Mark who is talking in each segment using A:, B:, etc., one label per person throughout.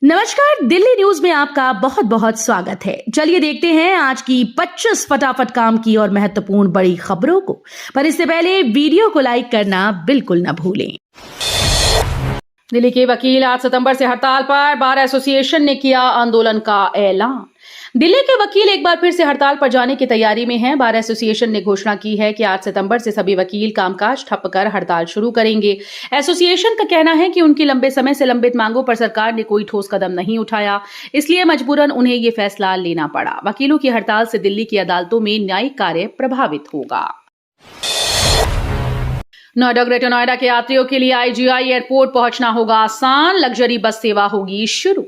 A: नमस्कार, दिल्ली न्यूज में आपका बहुत बहुत स्वागत है। चलिए देखते हैं आज की 25 फटाफट काम की और महत्वपूर्ण बड़ी खबरों को। पर इससे पहले वीडियो को लाइक करना बिल्कुल न भूलें। दिल्ली के वकील 8 सितंबर से हड़ताल पर, बार एसोसिएशन ने किया आंदोलन का ऐलान। दिल्ली के वकील एक बार फिर से हड़ताल पर जाने की तैयारी में हैं। बार एसोसिएशन ने घोषणा की है कि 8 सितंबर से सभी वकील कामकाज ठप कर हड़ताल शुरू करेंगे। एसोसिएशन का कहना है कि उनकी लंबे समय से लंबित मांगों पर सरकार ने कोई ठोस कदम नहीं उठाया, इसलिए मजबूरन उन्हें ये फैसला लेना पड़ा। वकीलों की हड़ताल से दिल्ली की अदालतों में न्यायिक कार्य प्रभावित होगा। नोएडा ग्रेटर नोएडा के यात्रियों के लिए आईजीआई एयरपोर्ट पहुंचना होगा आसान, लग्जरी बस सेवा होगी शुरू।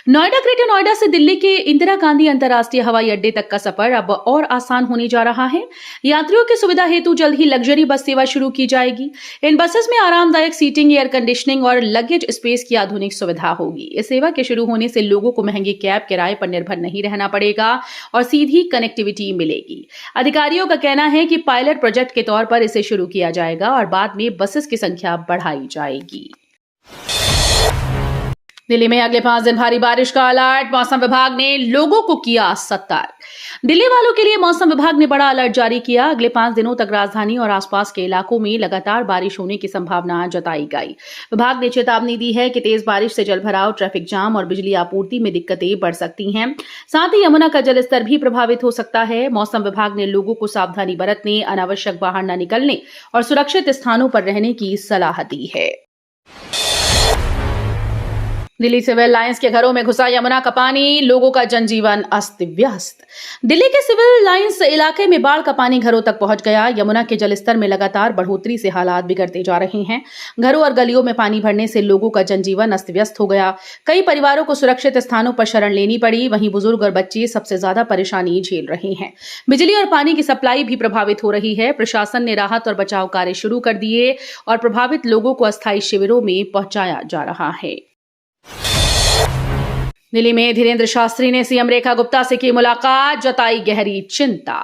A: नोएडा ग्रेटर नोएडा से दिल्ली के इंदिरा गांधी अंतर्राष्ट्रीय हवाई अड्डे तक का सफर अब और आसान होने जा रहा है। यात्रियों की सुविधा हेतु जल्द ही लग्जरी बस सेवा शुरू की जाएगी। इन बसेस में आरामदायक सीटिंग, एयर कंडीशनिंग और लगेज स्पेस की आधुनिक सुविधा होगी। इस सेवा के शुरू होने से लोगों को महंगी कैब किराए पर निर्भर नहीं रहना पड़ेगा और सीधी कनेक्टिविटी मिलेगी। अधिकारियों का कहना है कि पायलट प्रोजेक्ट के तौर पर इसे शुरू किया जाएगा और बाद में बसेस की संख्या बढ़ाई जाएगी। दिल्ली में अगले 5 दिन भारी बारिश का अलर्ट, मौसम विभाग ने लोगों को किया सतर्क। दिल्ली वालों के लिए मौसम विभाग ने बड़ा अलर्ट जारी किया। अगले 5 दिनों तक राजधानी और आसपास के इलाकों में लगातार बारिश होने की संभावना जताई गई। विभाग ने चेतावनी दी है कि तेज बारिश से जलभराव, ट्रैफिक जाम और बिजली आपूर्ति में दिक्कतें बढ़ सकती हैं। साथ ही यमुना का जलस्तर भी प्रभावित हो सकता है। मौसम विभाग ने लोगों को सावधानी बरतने, अनावश्यक बाहर न निकलने और सुरक्षित स्थानों पर रहने की सलाह दी है। दिल्ली सिविल लाइंस के घरों में घुसा यमुना का पानी, लोगों का जनजीवन अस्त व्यस्त। दिल्ली के सिविल लाइंस इलाके में बाढ़ का पानी घरों तक पहुंच गया। यमुना के जलस्तर में लगातार बढ़ोतरी से हालात बिगड़ते जा रहे हैं। घरों और गलियों में पानी भरने से लोगों का जनजीवन अस्त व्यस्त हो गया। कई परिवारों को सुरक्षित स्थानों पर शरण लेनी पड़ी। वहीं बुजुर्ग और बच्चे सबसे ज्यादा परेशानी झेल रहे हैं। बिजली और पानी की सप्लाई भी प्रभावित हो रही है। प्रशासन ने राहत और बचाव कार्य शुरू कर दिए और प्रभावित लोगों को अस्थायी शिविरों में पहुंचाया जा रहा है। दिल्ली में धीरेन्द्र शास्त्री ने सीएम रेखा गुप्ता से की मुलाकात, जताई गहरी चिंता।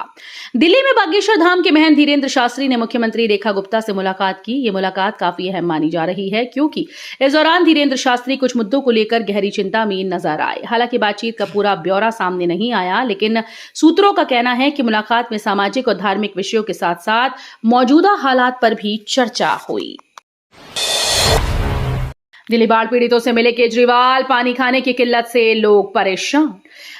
A: दिल्ली में बागेश्वर धाम के महंत धीरेन्द्र शास्त्री ने मुख्यमंत्री रेखा गुप्ता से मुलाकात की। ये मुलाकात काफी अहम मानी जा रही है क्योंकि इस दौरान धीरेन्द्र शास्त्री कुछ मुद्दों को लेकर गहरी चिंता में नजर आए। हालांकि बातचीत का पूरा ब्यौरा सामने नहीं आया, लेकिन सूत्रों का कहना है कि मुलाकात में सामाजिक और धार्मिक विषयों के साथ साथ मौजूदा हालात पर भी चर्चा हुई। दिल्ली बाढ़ पीड़ितों से मिले केजरीवाल, पानी खाने की किल्लत से लोग परेशान।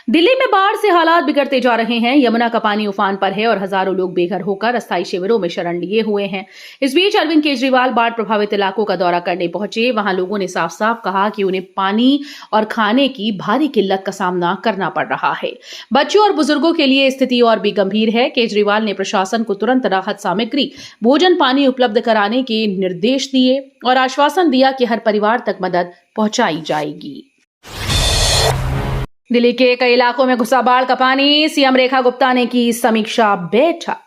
A: दिल्ली में बाढ़ से हालात बिगड़ते जा रहे हैं। यमुना का पानी उफान पर है और हजारों लोग बेघर होकर अस्थायी शिविरों में शरण लिए हुए हैं। इस बीच अरविंद केजरीवाल बाढ़ प्रभावित इलाकों का दौरा करने पहुंचे। वहां लोगों ने साफ साफ कहा कि उन्हें पानी और खाने की भारी किल्लत का सामना करना पड़ रहा है। बच्चों और बुजुर्गों के लिए स्थिति और भी गंभीर है। केजरीवाल ने प्रशासन को तुरंत राहत सामग्री, भोजन, पानी उपलब्ध कराने के निर्देश दिए और आश्वासन दिया कि हर परिवार तक मदद पहुंचाई जाएगी। दिल्ली के कई इलाकों में घुसा बाढ़ का पानी, सीएम रेखा गुप्ता ने की समीक्षा बैठक।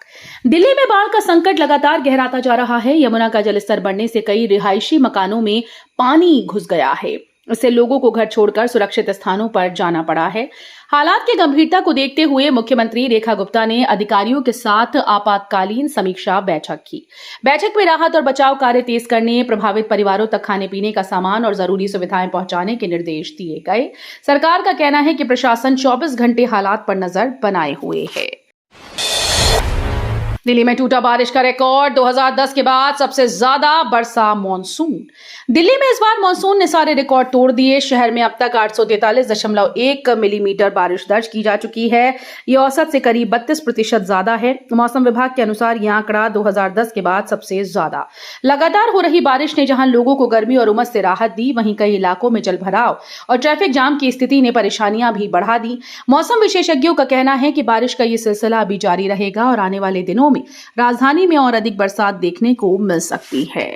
A: दिल्ली में बाढ़ का संकट लगातार गहराता जा रहा है। यमुना का जलस्तर बढ़ने से कई रिहायशी मकानों में पानी घुस गया है। इससे लोगों को घर छोड़कर सुरक्षित स्थानों पर जाना पड़ा है। हालात की गंभीरता को देखते हुए मुख्यमंत्री रेखा गुप्ता ने अधिकारियों के साथ आपातकालीन समीक्षा बैठक की। बैठक में राहत और बचाव कार्य तेज करने, प्रभावित परिवारों तक खाने पीने का सामान और जरूरी सुविधाएं पहुंचाने के निर्देश दिए गए। सरकार का कहना है कि प्रशासन 24 घंटे हालात पर नजर बनाए हुए है। दिल्ली में टूटा बारिश का रिकॉर्ड, 2010 के बाद सबसे ज्यादा बरसा मॉनसून। दिल्ली में इस बार मॉनसून ने सारे रिकॉर्ड तोड़ दिए। शहर में अब तक 843.1 मिलीमीटर बारिश दर्ज की जा चुकी है। ये औसत से करीब 32% ज्यादा है। मौसम विभाग के अनुसार यह आंकड़ा 2010 के बाद सबसे ज्यादा। लगातार हो रही बारिश ने जहां लोगों को गर्मी और उमस से राहत दी, वहीं कई इलाकों में जलभराव और ट्रैफिक जाम की स्थिति ने परेशानियां भी बढ़ा दी। मौसम विशेषज्ञों का कहना है कि बारिश का ये सिलसिला अभी जारी रहेगा और आने वाले दिनों में राजधानी में और अधिक बरसात देखने को मिल सकती है।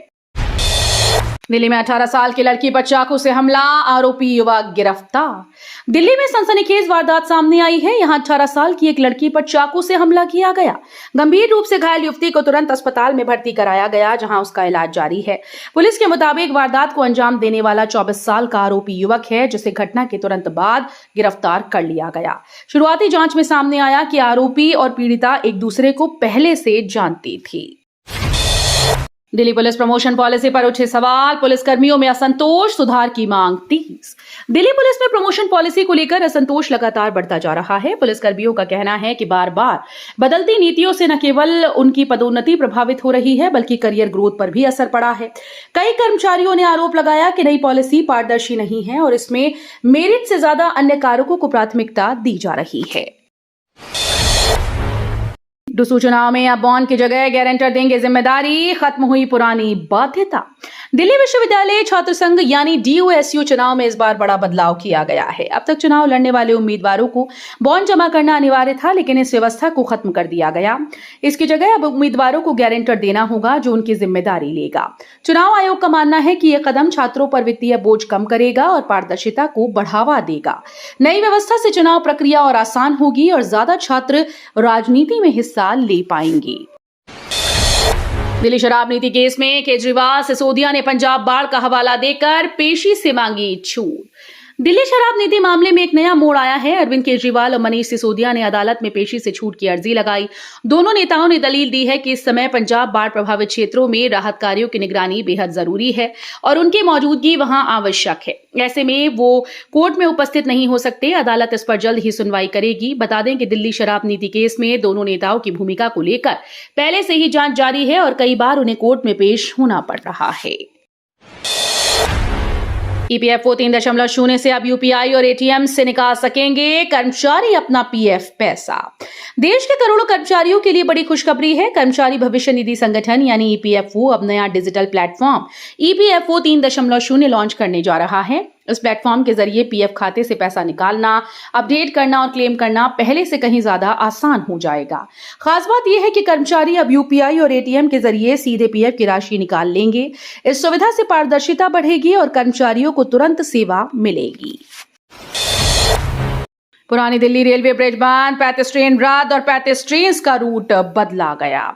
A: दिल्ली में 18 साल की लड़की पर चाकू से हमला, आरोपी युवक गिरफ्तार। दिल्ली में सनसनीखेज वारदात सामने आई है। यहां 18 साल की एक लड़की पर चाकू से हमला किया गया। गंभीर रूप से घायल युवती को तुरंत अस्पताल में भर्ती कराया गया, जहां उसका इलाज जारी है। पुलिस के मुताबिक वारदात को अंजाम देने वाला 24 साल का आरोपी युवक है, जिसे घटना के तुरंत बाद गिरफ्तार कर लिया गया। शुरुआती जांच में सामने आया कि आरोपी और पीड़िता एक दूसरे को पहले से जानती थी। दिल्ली पुलिस प्रमोशन पॉलिसी पर उठे सवाल, पुलिसकर्मियों में असंतोष, सुधार की मांग तेज। दिल्ली पुलिस में प्रमोशन पॉलिसी को लेकर असंतोष लगातार बढ़ता जा रहा है। पुलिसकर्मियों का कहना है कि बार बार बदलती नीतियों से न केवल उनकी पदोन्नति प्रभावित हो रही है, बल्कि करियर ग्रोथ पर भी असर पड़ा है। कई कर्मचारियों ने आरोप लगाया कि नई पॉलिसी पारदर्शी नहीं है और इसमें मेरिट से ज्यादा अन्य कारकों को प्राथमिकता दी जा रही है। डूसू चुनाव में अब बॉन्ड की जगह गारंटर देंगे जिम्मेदारी, खत्म हुई पुरानी बाध्यता। दिल्ली विश्वविद्यालय छात्र संघ यानी DUSU चुनाव में इस बार बड़ा बदलाव किया गया है। अब तक चुनाव लड़ने वाले उम्मीदवारों को बॉन्ड जमा करना अनिवार्य था, लेकिन इस व्यवस्था को खत्म कर दिया गया। इसकी जगह अब उम्मीदवारों को गारंटर देना होगा जो उनकी जिम्मेदारी लेगा। चुनाव आयोग का मानना है कि यह कदम छात्रों पर वित्तीय बोझ कम करेगा और पारदर्शिता को बढ़ावा देगा। नई व्यवस्था से चुनाव प्रक्रिया और आसान होगी और ज्यादा छात्र राजनीति में हिस्सा ले पाएंगे। दिल्ली शराब नीति केस में केजरीवाल सिसोदिया ने पंजाब बाढ़ का हवाला देकर पेशी से मांगी छूट। दिल्ली शराब नीति मामले में एक नया मोड़ आया है। अरविंद केजरीवाल और मनीष सिसोदिया ने अदालत में पेशी से छूट की अर्जी लगाई। दोनों नेताओं ने दलील दी है कि इस समय पंजाब बाढ़ प्रभावित क्षेत्रों में राहत कार्यों की निगरानी बेहद जरूरी है और उनकी मौजूदगी वहां आवश्यक है। ऐसे में वो कोर्ट में उपस्थित नहीं हो सकते। अदालत इस पर जल्द ही सुनवाई करेगी। बता दें कि दिल्ली शराब नीति केस में दोनों नेताओं की भूमिका को लेकर पहले से ही जांच जारी है और कई बार उन्हें कोर्ट में पेश होना पड़ रहा है। EPFO 3.0 से अब UPI और ATM से निकाल सकेंगे कर्मचारी अपना PF पैसा। देश के करोड़ों कर्मचारियों के लिए बड़ी खुशखबरी है। कर्मचारी भविष्य निधि संगठन यानी EPFO अब नया डिजिटल प्लेटफॉर्म EPFO 3.0 लॉन्च करने जा रहा है। इस प्लेटफॉर्म के जरिए PF खाते से पैसा निकालना, अपडेट करना और क्लेम करना पहले से कहीं ज्यादा आसान हो जाएगा। खास बात यह है कि कर्मचारी अब UPI और ATM के जरिए सीधे PF की राशि निकाल लेंगे। इस सुविधा से पारदर्शिता बढ़ेगी और कर्मचारियों को तुरंत सेवा मिलेगी। पुरानी दिल्ली रेलवे ब्रिज बंद, 35 ट्रेन रद्द और 35 ट्रेन का रूट बदला गया।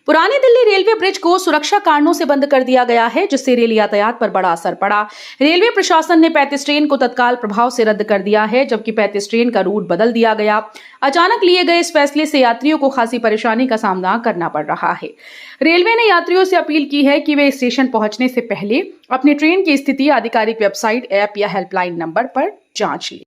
A: पुरानी दिल्ली रेलवे ब्रिज को सुरक्षा कारणों से बंद कर दिया गया है, जिससे रेल यातायात पर बड़ा असर पड़ा। रेलवे प्रशासन ने 35 ट्रेन को तत्काल प्रभाव से रद्द कर दिया है, जबकि 35 ट्रेन का रूट बदल दिया गया। अचानक लिए गए इस फैसले से यात्रियों को खासी परेशानी का सामना करना पड़ रहा है। रेलवे ने यात्रियों से अपील की है कि वे स्टेशन पहुंचने से पहले अपनी ट्रेन की स्थिति आधिकारिक वेबसाइट, ऐप या हेल्पलाइन नंबर पर जांच लें।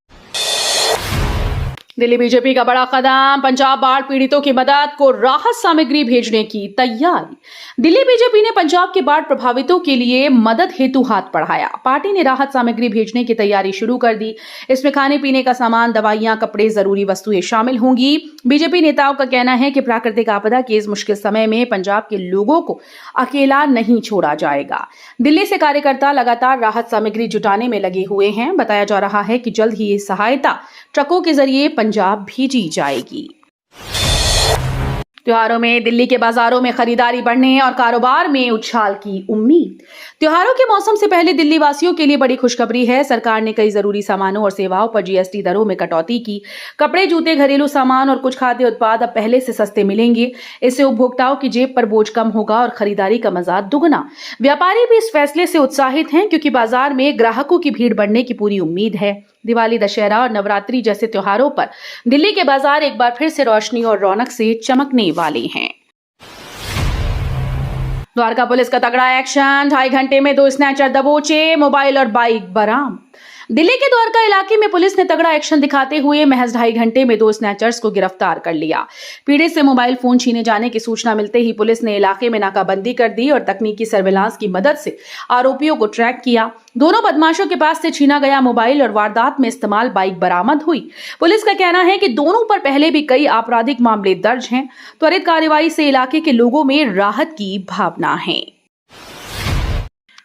A: दिल्ली बीजेपी का बड़ा कदम, पंजाब बाढ़ पीड़ितों की मदद को राहत सामग्री भेजने की तैयारी। दिल्ली बीजेपी ने पंजाब के बाढ़ प्रभावितों के लिए मदद हेतु हाथ बढ़ाया। पार्टी ने राहत सामग्री भेजने की तैयारी शुरू कर दी। इसमें खाने पीने का सामान, दवाइयां, कपड़े, जरूरी वस्तुएं शामिल होंगी। बीजेपी नेताओं का कहना है कि प्राकृतिक आपदा के इस मुश्किल समय में पंजाब के लोगों को अकेला नहीं छोड़ा जाएगा। दिल्ली से कार्यकर्ता लगातार राहत सामग्री जुटाने में लगे हुए हैं। बताया जा रहा है कि जल्द ही ये सहायता ट्रकों के जरिए पंजाब भेजी जाएगी। त्योहारों में दिल्ली के बाजारों में खरीदारी बढ़ने और कारोबार में उछाल की उम्मीद। त्योहारों के मौसम से पहले दिल्ली वासियों के लिए बड़ी खुशखबरी है। सरकार ने कई जरूरी सामानों और सेवाओं पर GST दरों में कटौती की। कपड़े, जूते, घरेलू सामान और कुछ खाद्य उत्पाद अब पहले से सस्ते मिलेंगे। इससे उपभोक्ताओं की जेब पर बोझ कम होगा और खरीदारी का मजा दुगना। व्यापारी भी इस फैसले से उत्साहित हैं, क्योंकि बाजार में ग्राहकों की भीड़ बढ़ने की पूरी उम्मीद है। दिवाली, दशहरा और नवरात्रि जैसे त्योहारों पर दिल्ली के बाजार एक बार फिर से रोशनी और रौनक से चमकने वाले हैं। द्वारका पुलिस का तगड़ा एक्शन, 2.5 घंटे में 2 स्नैचर दबोचे, मोबाइल और बाइक बरामद। दिल्ली के द्वारका इलाके में पुलिस ने तगड़ा एक्शन दिखाते हुए महज 2.5 घंटे में 2 स्नैचर्स को गिरफ्तार कर लिया। पीड़ित से मोबाइल फोन छीने जाने की सूचना मिलते ही पुलिस ने इलाके में नाकाबंदी कर दी और तकनीकी सर्विलांस की मदद से आरोपियों को ट्रैक किया। दोनों बदमाशों के पास से छीना गया मोबाइल और वारदात में इस्तेमाल बाइक बरामद हुई। पुलिस का कहना है कि दोनों पर पहले भी कई आपराधिक मामले दर्ज हैं। त्वरित कार्रवाई से इलाके के लोगों में राहत की भावना है।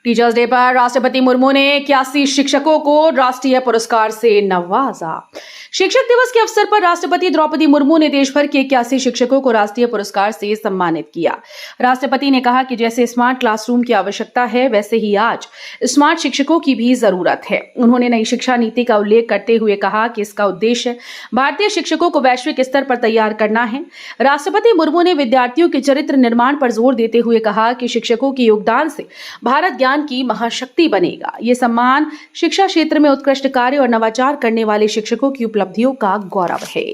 A: टीचर्स डे पर राष्ट्रपति मुर्मू ने 81 शिक्षकों को राष्ट्रीय पुरस्कार से नवाजा। शिक्षक दिवस के अवसर पर राष्ट्रपति द्रौपदी मुर्मू ने देश भर के 81 शिक्षकों को राष्ट्रीय पुरस्कार से सम्मानित किया। राष्ट्रपति ने कहा कि जैसे स्मार्ट क्लासरूम की आवश्यकता है, वैसे ही आज स्मार्ट शिक्षकों की भी जरूरत है। उन्होंने नई शिक्षा नीति का उल्लेख करते हुए कहा कि इसका उद्देश्य भारतीय शिक्षकों को वैश्विक स्तर पर तैयार करना है। राष्ट्रपति मुर्मू ने विद्यार्थियों के चरित्र निर्माण पर जोर देते हुए कहा कि शिक्षकों के योगदान से भारत ज्ञान की महाशक्ति बनेगा। ये सम्मान शिक्षा क्षेत्र में उत्कृष्ट कार्य और नवाचार करने वाले शिक्षकों की उपलब्धियों का गौरव है।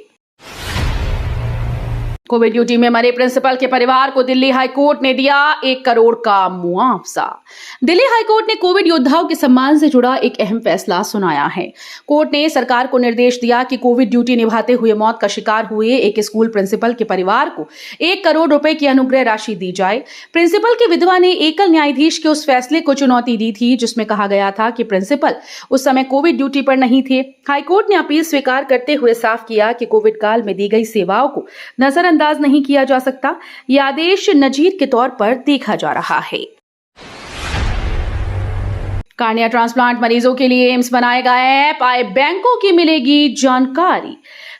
A: कोविड ड्यूटी में मरे प्रिंसिपल के परिवार को दिल्ली हाईकोर्ट ने दिया 1 करोड़ का मुआवजा। दिल्ली हाईकोर्ट ने कोविड योद्धाओं के सम्मान से जुड़ा एक अहम फैसला सुनाया है। कोर्ट ने सरकार को निर्देश दिया कि कोविड ड्यूटी निभाते हुए मौत का शिकार हुए एक स्कूल प्रिंसिपल के परिवार को 1 करोड़ रुपए की अनुग्रह राशि दी जाए। प्रिंसिपल की विधवा ने एकल न्यायाधीश के उस फैसले को चुनौती दी थी जिसमें कहा गया था कि प्रिंसिपल उस समय कोविड ड्यूटी पर नहीं थे। हाईकोर्ट ने अपील स्वीकार करते हुए साफ किया कि कोविड काल में दी गई सेवाओं को नजरअंदाज नहीं किया जा सकता। यह आदेश नजीर के तौर पर देखा जा रहा है। कार्निया ट्रांसप्लांट मरीजों के लिए एम्स बनाएगा ऐप, आए बैंकों की मिलेगी जानकारी।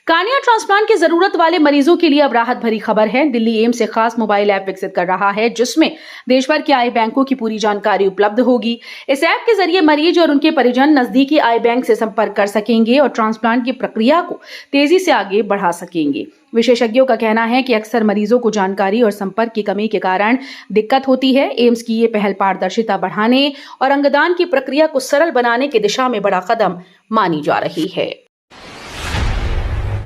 A: कार्निया ट्रांसप्लांट की जरूरत वाले मरीजों के लिए अब राहत भरी खबर है। दिल्ली एम्स एक खास मोबाइल ऐप विकसित कर रहा है जिसमें देश भर के आई बैंकों की पूरी जानकारी उपलब्ध होगी। इस ऐप के जरिए मरीज और उनके परिजन नजदीकी आई बैंक से संपर्क कर सकेंगे और ट्रांसप्लांट की प्रक्रिया को तेजी से आगे बढ़ा सकेंगे। विशेषज्ञों का कहना है कि अक्सर मरीजों को जानकारी और संपर्क की कमी के कारण दिक्कत होती है। एम्स की ये पहल पारदर्शिता बढ़ाने और अंगदान की प्रक्रिया को सरल बनाने की दिशा में बड़ा कदम मानी जा रही है।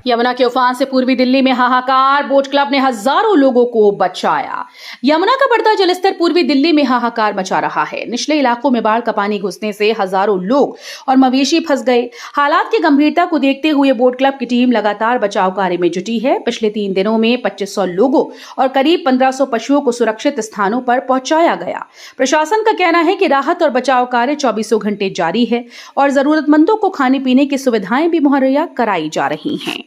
A: यमुना के उफान से पूर्वी दिल्ली में हाहाकार, बोट क्लब ने हजारों लोगों को बचाया। यमुना का बढ़ता जलस्तर पूर्वी दिल्ली में हाहाकार मचा रहा है। निचले इलाकों में बाढ़ का पानी घुसने से हजारों लोग और मवेशी फंस गए। हालात की गंभीरता को देखते हुए बोट क्लब की टीम लगातार बचाव कार्य में जुटी है। पिछले 3 दिनों में 2500 लोगों और करीब 1500 पशुओं को सुरक्षित स्थानों पर पहुंचाया गया। प्रशासन का कहना है कि राहत और बचाव कार्य 24 घंटे जारी है और जरूरतमंदों को खाने पीने की सुविधाएं भी मुहैया कराई जा रही हैं।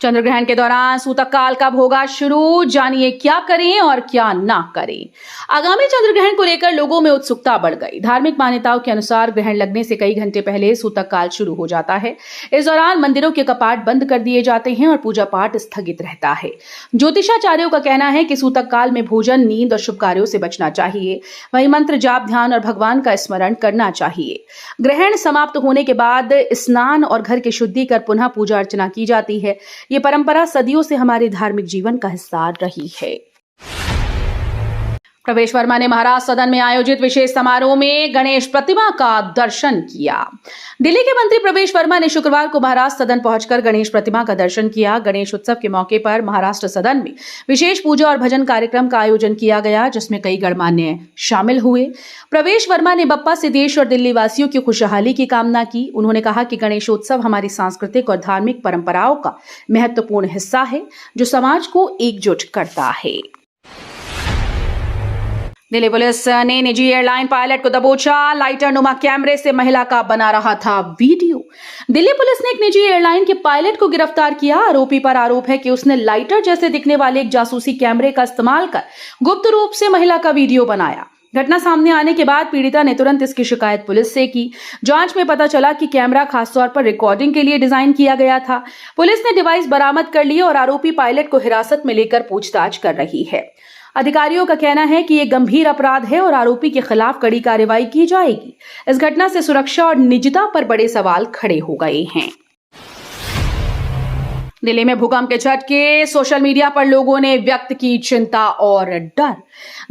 A: चंद्रग्रहण के दौरान सूतक काल कब होगा शुरू, जानिए क्या करें और क्या ना करें। आगामी चंद्रग्रहण को लेकर लोगों में उत्सुकता बढ़ गई। धार्मिक मान्यताओं के अनुसार ग्रहण लगने से कई घंटे पहले सूतक काल शुरू हो जाता है। इस दौरान मंदिरों के कपाट बंद कर दिए जाते हैं और पूजा पाठ स्थगित रहता है। ज्योतिषाचार्यों का कहना है कि सूतक काल में भोजन, नींद और शुभ कार्यों से बचना चाहिए। वहीं मंत्र जाप, ध्यान और भगवान का स्मरण करना चाहिए। ग्रहण समाप्त होने के बाद स्नान और घर की शुद्धि कर पुनः पूजा अर्चना की जाती है। ये परंपरा सदियों से हमारे धार्मिक जीवन का हिस्सा रही है। प्रवेश वर्मा ने महाराष्ट्र सदन में आयोजित विशेष समारोह में गणेश प्रतिमा का दर्शन किया। दिल्ली के मंत्री प्रवेश वर्मा ने शुक्रवार को महाराष्ट्र सदन पहुंचकर गणेश प्रतिमा का दर्शन किया। गणेश उत्सव के मौके पर महाराष्ट्र सदन में विशेष पूजा और भजन कार्यक्रम का आयोजन किया गया जिसमें कई गणमान्य शामिल हुए। प्रवेश वर्मा ने बप्पा से देश और दिल्ली वासियों की खुशहाली की कामना की। उन्होंने कहा कि गणेशोत्सव हमारी सांस्कृतिक और धार्मिक परंपराओं का महत्वपूर्ण हिस्सा है जो समाज को एकजुट करता है। दिल्ली पुलिस ने निजी एयरलाइन पायलट को दबोचा। लाइटर नुमा कैमरे से महिला का बना रहा था वीडियो। दिल्ली पुलिस ने एक निजी एयरलाइन के पायलट को गिरफ्तार किया। आरोपी पर आरोप है कि उसने लाइटर जैसे दिखने वाले एक जासूसी कैमरे का इस्तेमाल कर गुप्त रूप से महिला का वीडियो बनाया। घटना सामने आने के बाद पीड़िता ने तुरंत इसकी शिकायत पुलिस से की। जांच में पता चला कि कैमरा खासतौर पर रिकॉर्डिंग के लिए डिजाइन किया गया था। पुलिस ने डिवाइस बरामद कर ली और आरोपी पायलट को हिरासत में लेकर पूछताछ कर रही है। अधिकारियों का कहना है कि यह गंभीर अपराध है और आरोपी के खिलाफ कड़ी कार्रवाई की जाएगी। इस घटना से सुरक्षा और निजता पर बड़े सवाल खड़े हो गए हैं। दिल्ली में भूकंप के झटके, सोशल मीडिया पर लोगों ने व्यक्त की चिंता और डर।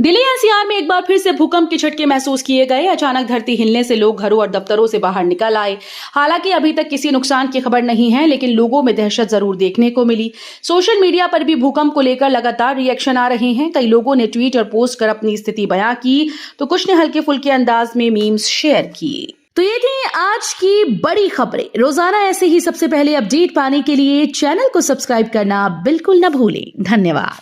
A: दिल्ली एनसीआर में एक बार फिर से भूकंप के झटके महसूस किए गए। अचानक धरती हिलने से लोग घरों और दफ्तरों से बाहर निकल आए। हालांकि अभी तक किसी नुकसान की खबर नहीं है, लेकिन लोगों में दहशत जरूर देखने को मिली। सोशल मीडिया पर भी भूकंप को लेकर लगातार रिएक्शन आ रहे हैं। कई लोगों ने ट्वीट और पोस्ट कर अपनी स्थिति बयां की, तो कुछ ने हल्के फुल्के अंदाज में मीम्स शेयर किए। तो ये थी आज की बड़ी खबरें। रोजाना ऐसे ही सबसे पहले अपडेट पाने के लिए चैनल को सब्सक्राइब करना बिल्कुल न भूलें। धन्यवाद।